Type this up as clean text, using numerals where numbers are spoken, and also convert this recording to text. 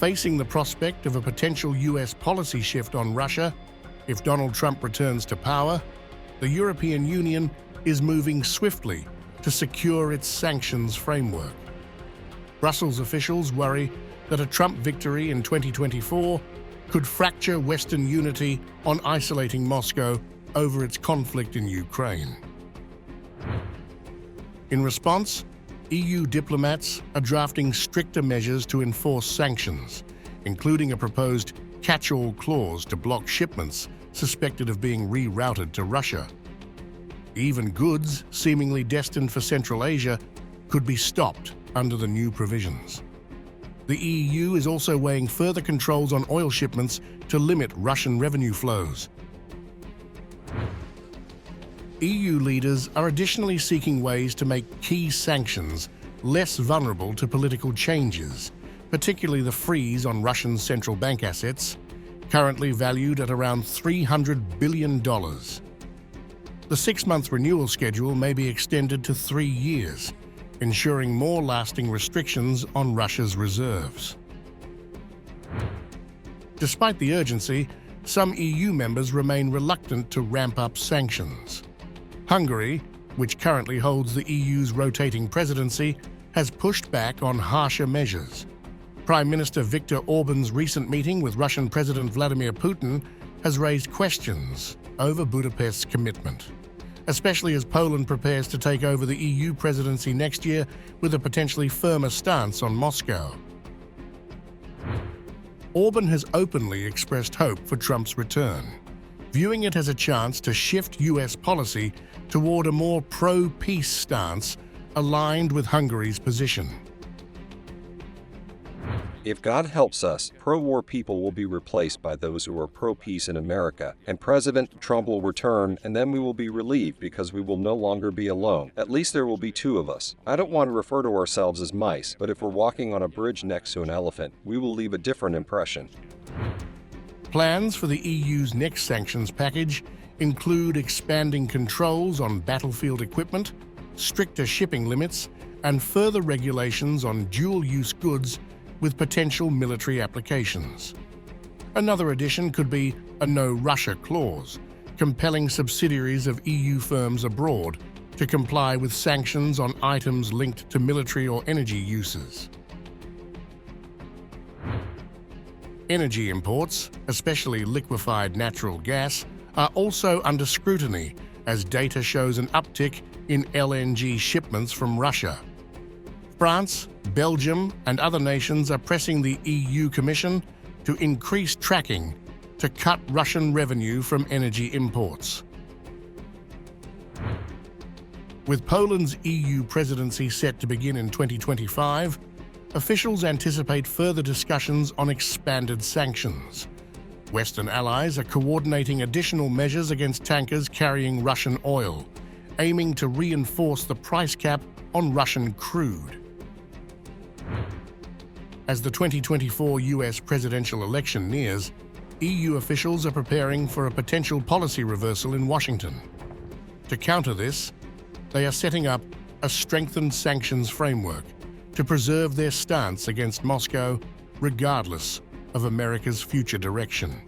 Facing the prospect of a potential US policy shift on Russia, if Donald Trump returns to power, the European Union is moving swiftly to secure its sanctions framework. Brussels officials worry that a Trump victory in 2024 could fracture Western unity on isolating Moscow over its conflict in Ukraine. In response, EU diplomats are drafting stricter measures to enforce sanctions, including a proposed catch-all clause to block shipments suspected of being rerouted to Russia. Even goods seemingly destined for Central Asia could be stopped under the new provisions. The EU is also weighing further controls on oil shipments to limit Russian revenue flows. EU leaders are additionally seeking ways to make key sanctions less vulnerable to political changes, particularly the freeze on Russian central bank assets, currently valued at around $300 billion. The 6-month renewal schedule may be extended to 3 years, ensuring more lasting restrictions on Russia's reserves. Despite the urgency, some EU members remain reluctant to ramp up sanctions. Hungary, which currently holds the EU's rotating presidency, has pushed back on harsher measures. Prime Minister Viktor Orban's recent meeting with Russian President Vladimir Putin has raised questions over Budapest's commitment, especially as Poland prepares to take over the EU presidency next year with a potentially firmer stance on Moscow. Orban has openly expressed hope for Trump's return, viewing it as a chance to shift US policy toward a more pro-peace stance aligned with Hungary's position. If God helps us, pro-war people will be replaced by those who are pro-peace in America, and President Trump will return, and then we will be relieved because we will no longer be alone. At least there will be 2 of us. I don't want to refer to ourselves as mice, but if we're walking on a bridge next to an elephant, we will leave a different impression. Plans for the EU's next sanctions package include expanding controls on battlefield equipment, stricter shipping limits, and further regulations on dual-use goods with potential military applications. Another addition could be a no-Russia clause, compelling subsidiaries of EU firms abroad to comply with sanctions on items linked to military or energy uses. Energy imports, especially liquefied natural gas, are also under scrutiny as data shows an uptick in LNG shipments from Russia. France, Belgium, and other nations are pressing the EU Commission to increase tracking to cut Russian revenue from energy imports. With Poland's EU presidency set to begin in 2025, officials anticipate further discussions on expanded sanctions. Western allies are coordinating additional measures against tankers carrying Russian oil, aiming to reinforce the price cap on Russian crude. As the 2024 US presidential election nears, EU officials are preparing for a potential policy reversal in Washington. To counter this, they are setting up a strengthened sanctions framework to preserve their stance against Moscow regardless of America's future direction.